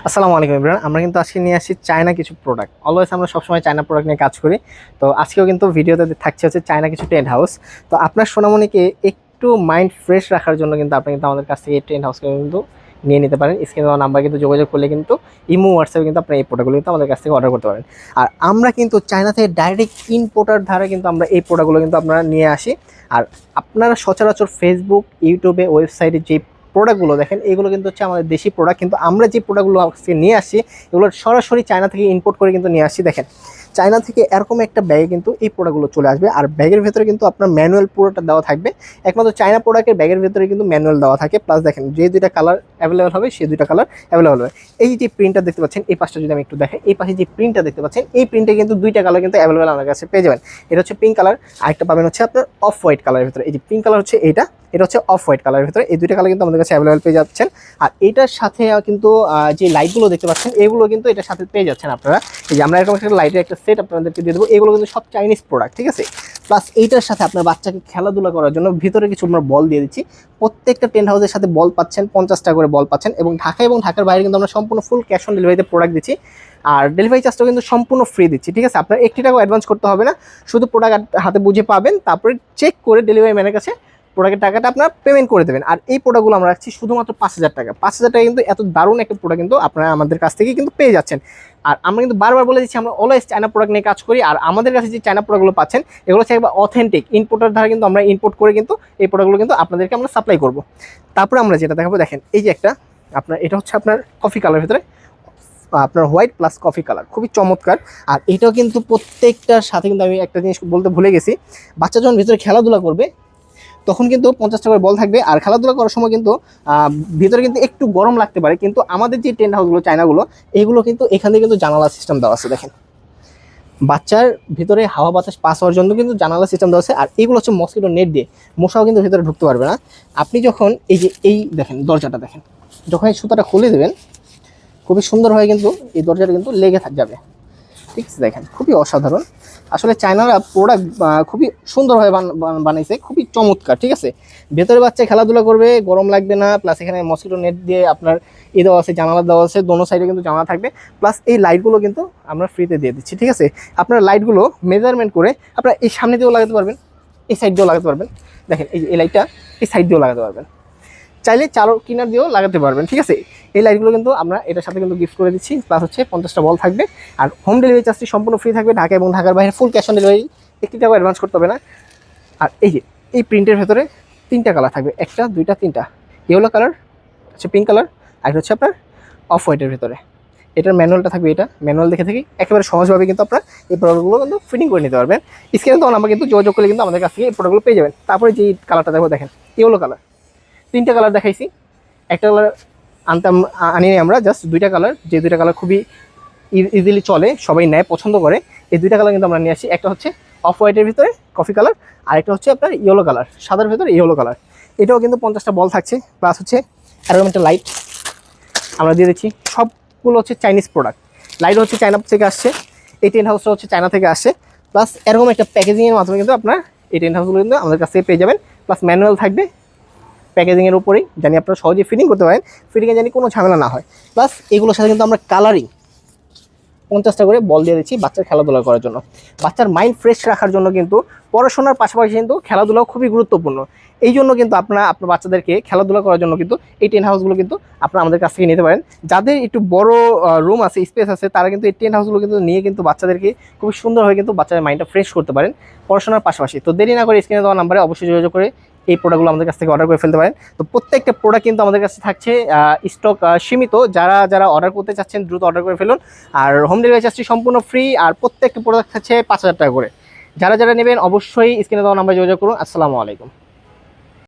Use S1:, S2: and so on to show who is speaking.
S1: আসসালামু আলাইকুম এভরিওয়ান। আমরা কিন্তু আজকে নিয়ে আসছি চায়না কিছু প্রোডাক্ট। অলওয়েজ আমরা সবসময় চায়না প্রোডাক্ট নিয়ে কাজ করি। তো আজকেও কিন্তু ভিডিওতে থাকছে হচ্ছে চায়না কিছু টেন্ট হাউস। তো আপনার সোনামণিকে একটু মাইন্ড ফ্রেশ রাখার জন্য কিন্তু আপনি কিন্তু আমাদের কাছ থেকে এই টেন্ট হাউসকে কিন্তু নিয়ে নিতে পারেন। স্ক্রিনে দেওয়া নাম্বার কিন্তু যোগাযোগ করলে কিন্তু ইমো হোয়াটসঅ্যাপে কিন্তু আপনি এই প্রোডাক্টগুলো কিন্তু আমাদের কাছ থেকে অর্ডার করতে পারেন। আর আমরা কিন্তু চায়না থেকে ডাইরেক্ট ইম্পোর্টার ধারে কিন্তু আমরা এই প্রোডাক্টগুলো কিন্তু আপনারা নিয়ে আসি। আর আপনারা সচরাচর ফেসবুক, ইউটিউবে, ওয়েবসাইটে যে প্রোডাক্টগুলো দেখেন এগুলো কিন্তু হচ্ছে আমাদের দেশি প্রোডাক্ট, কিন্তু আমরা যে প্রোডাক্টগুলো আজকে নিয়ে আসছি এগুলো সরাসরি চায়না থেকে ইম্পোর্ট করে কিন্তু নিয়ে আসছি। দেখেন চায়না থেকে এরকম একটা ব্যাগে কিন্তু এই প্রোডাক্টগুলো চলে আসবে, আর ব্যাগের ভেতরে কিন্তু আপনার ম্যানুয়াল পুরোটা দেওয়া থাকবে। একমাত্র চায়না প্রোডাক্টের ব্যাগের ভেতরে কিন্তু ম্যানুয়াল দেওয়া থাকে, প্লাস দেখেন যে দুইটা কালার অ্যাভেলেবেল হবে সেই দুইটা কালার অ্যাভেলেবেল হবে। এই যে প্রিন্টটা দেখতে পাচ্ছেন, এই পাশটা যদি আমি একটু দেখেন, এই পাশে যে প্রিন্টটা দেখতে পাচ্ছেন এই প্রিন্টে কিন্তু দুইটা কালার কিন্তু অ্যাভেলেবেল আমার কাছে পেয়ে যাবেন। এটা হচ্ছে পিঙ্ক কালার, আরেকটা পাবেন হচ্ছে আপনার অফ হোয়াইট কালারের ভিতরে। এই যে পিঙ্ক কালার হচ্ছে এটা, এটা হচ্ছে অফ হোয়াইট কালারের ভিতরে। এই দুইটা কালার কিন্তু আমাদের কাছে অ্যাভেলেবেল পেয়ে যাচ্ছেন। আর এটার সাথে কিন্তু যে লাইটগুলো দেখতে পাচ্ছেন এগুলো কিন্তু এটার সাথে পেয়ে যাচ্ছেন আপনারা। এই যে আমরা এরকম একটা লাইটের একটা সেট আপনাদেরকে দিয়ে দেবো। এগুলো কিন্তু সব চাইনিজ প্রোডাক্ট, ঠিক আছে। প্লাস এইটার সাথে আপনার বাচ্চাকে খেলাধুলা করার জন্য ভিতরে কিছু আমরা বল দিয়ে দিচ্ছি। প্রত্যেকটা টেন্ট হাউসের সাথে বল পাচ্ছেন, 50 টাকা করে বল পাচ্ছেন। এবং ঢাকা এবং ঢাকার বাইরে কিন্তু আমরা সম্পূর্ণ ফুল ক্যাশ অন ডেলিভারিতে প্রোডাক্ট দিচ্ছি। আর ডেলিভারি চার্জটাও কিন্তু সম্পূর্ণ ফ্রি দিচ্ছি, ঠিক আছে। আপনার 1 টাকাও অ্যাডভান্স করতে হবে না, শুধু প্রোডাক্ট হাতে বুঝে পাবেন, তারপরে চেক করে ডেলিভারি ম্যানের কাছে প্রোডাক্টের টাকাটা আপনার পেমেন্ট করে দেবেন। আর এই প্রোডাক্টগুলো আমরা রাখছি শুধুমাত্র 5,000 টাকা। 5,000 টাকা কিন্তু এত দারুণ একটা প্রোডাক্ট কিন্তু আপনারা আমাদের কাছ থেকে কিন্তু পেয়ে যাচ্ছেন। আর আমরা কিন্তু বারবার বলে দিচ্ছি আমরা অলওয়েজ চায়না প্রোডাক্ট নিয়ে কাজ করি। আর আমাদের কাছে যে চায়না প্রোডাক্টগুলো পাচ্ছেন এগুলো হচ্ছে একবার অথেন্টিক ইম্পোর্টার দ্বারা কিন্তু আমরা ইম্পোর্ট করে কিন্তু এই প্রোডাক্টগুলো কিন্তু আপনাদেরকে আমরা সাপ্লাই করব। তারপরে আমরা যেটা দেখাবো, দেখেন এই যে একটা আপনার, এটা হচ্ছে আপনার কফি কালারের ভিতরে আপনার হোয়াইট প্লাস কফি কালার, খুবই চমৎকার। আর এটাও কিন্তু প্রত্যেকটার সাথে কিন্তু আমি একটা জিনিস বলতে ভুলে গেছি, বাচ্চা যখন ভিতরে খেলাধুলা করবে তখন কিন্তু 50 টাকার বল থাকবে। আর খেলাধুলা করার সময় কিন্তু ভিতরে কিন্তু একটু গরম লাগতে পারে, কিন্তু আমাদের যে টেন্ট হাউসগুলো চায়নাগুলো এগুলো কিন্তু এখানে কিন্তু জানালা সিস্টেম দেওয়া আছে। দেখেন বাচ্চার ভিতরে হাওয়া বাতাস পাস হওয়ার জন্য কিন্তু জানালা সিস্টেম দেওয়া আছে। আর এগুলো হচ্ছে মসকিটো নেট দিয়ে, মশাও কিন্তু ভিতরে ঢুকতে পারবে না। আপনি যখন এই যে এই দেখেন দরজাটা দেখেন, যখন এই সুতাটা খুলে দেবেন খুবই সুন্দরভাবে কিন্তু এই দরজাটা কিন্তু লেগে যাবে, ঠিক আছে। দেখেন খুবই অসাধারণ, আসলে চায়নারা প্রোডাক্ট খুবই সুন্দরভাবে বানাইছে, খুবই চমৎকার, ঠিক আছে। ভেতরে বাচ্চা খেলাধুলা করবে, গরম লাগবে না। প্লাস এখানে মসকিটো নেট দিয়ে আপনার দেওয়া আছে, জানালা দেওয়া আছে, দোনো সাইডে কিন্তু জানালা থাকবে। প্লাস এই লাইটগুলো কিন্তু আমরা ফ্রিতে দিয়ে দিচ্ছি, ঠিক আছে। আপনার লাইটগুলো মেজারমেন্ট করে আপনার এই সামনে দিয়েও লাগাতে পারবেন, এই সাইড দিয়েও লাগাতে পারবেন। দেখেন এই যে এই লাইটটা এই সাইড দিয়েও লাগাতে পারবেন, চাইলে চারো কিনার দিয়েও লাগাতে পারবেন, ঠিক আছে। এই লাইটগুলো কিন্তু আমরা এটার সাথে কিন্তু গিফট করে দিচ্ছি। প্লাস হচ্ছে 50টা বল থাকবে। আর হোম ডেলিভারি চার্জটি সম্পূর্ণ ফ্রি থাকবে, ঢাকা এবং ঢাকার বাইরে ফুল ক্যাশ অন ডেলিভারি, 1 টাকাও অ্যাডভান্স করতে হবে না। আর এই যে এই প্রিন্টের ভেতরে 3টা কালার থাকবে, 1টা 2টা 3টা, ইয়েলো কালার হচ্ছে পিঙ্ক কালার, আর হচ্ছে আপনার অফ হোয়াইটের ভেতরে। এটার ম্যানুয়ালটা থাকবে, এটা ম্যানুয়াল দেখে থেকে একেবারে সহজভাবে কিন্তু আপনার এই প্রোডাক্টগুলো কিন্তু ফিটিং করে নিতে পারবেন। স্ক্রিনে তখন আমরা কিন্তু যোগাযোগ করলে কিন্তু আমাদের কাছ থেকে এই প্রোডাক্টগুলো পেয়ে যাবেন। তারপরে যে কালারটা দেখো, দেখেন ইয়েলো কালার, 3টা কালার দেখাইছি, একটা কালার আনিনি আমরা, জাস্ট 2টা কালার, যে 2টা কালার খুবই ইজিলি চলে, সবাই নেয়, পছন্দ করে। এই 2টা কালার কিন্তু আমরা নিয়ে আসি। একটা হচ্ছে অফ হোয়াইটের ভিতরে কফি কালার, আর একটা হচ্ছে আপনার ইয়েলো কালার, সাদার ভিতরে ইয়েলো কালার। এটাও কিন্তু 50টা বল থাকছে, প্লাস হচ্ছে এরকম একটা লাইট আমরা দিয়ে দিচ্ছি। সবগুলো হচ্ছে চাইনিজ প্রোডাক্ট, লাইট হচ্ছে চায়না থেকে আসছে, এই টেন্ট হাউসটা হচ্ছে চায়না থেকে আসছে। প্লাস এরকম একটা প্যাকেজিংয়ের মাধ্যমে কিন্তু আপনার এই টেন্ট হাউসগুলো কিন্তু আমাদের কাছ থেকে পেয়ে যাবেন। প্লাস ম্যানুয়াল থাকবে প্যাকেজিংয়ের উপরেই, জানি আপনারা সহজেই ফিটিং করতে পারেন, ফিটিংয়ে জানি কোনো ঝামেলা না হয়। প্লাস এগুলোর সাথে কিন্তু আমরা কালারিং 50টা করে বল দিয়ে দিচ্ছি বাচ্চার খেলাধুলা করার জন্য। বাচ্চার মাইন্ড ফ্রেশ রাখার জন্য কিন্তু পড়াশোনার পাশাপাশি কিন্তু খেলাধুলাও খুবই গুরুত্বপূর্ণ। এই জন্য কিন্তু আপনার বাচ্চাদেরকে খেলাধুলা করার জন্য কিন্তু এই টেন্ট হাউসগুলো কিন্তু আপনারা আমাদের কাছ থেকে নিতে পারেন। যাদের একটু বড় রুম আছে, স্পেস আছে, তারা কিন্তু এই টেন্ট হাউসগুলো কিন্তু নিয়ে কিন্তু বাচ্চাদেরকে খুব সুন্দরভাবে কিন্তু বাচ্চাদের মাইন্ডটা ফ্রেশ করতে পারেন পড়াশোনার পাশাপাশি। তো দেরি না করে স্ক্রিনে দেওয়া নাম্বারে অবশ্যই যোগাযোগ করে এই প্রোডাক্টগুলো আমাদের কাছ থেকে অর্ডার করে ফেলতে পারেন। তো প্রত্যেকটা প্রোডাক্ট কিন্তু আমাদের কাছে থাকছে স্টক সীমিত, যারা যারা অর্ডার করতে চাচ্ছেন দ্রুত অর্ডার করে ফেলুন। আর হোম ডেলিভারি চার্জটি সম্পূর্ণ ফ্রি, আর প্রত্যেকটা প্রোডাক্ট থাকছে 5,000 টাকা করে। যারা যারা নেবেন অবশ্যই স্ক্রিনে দেওয়া নাম্বারে যোগাযোগ করুন। আসসালামু আলাইকুম।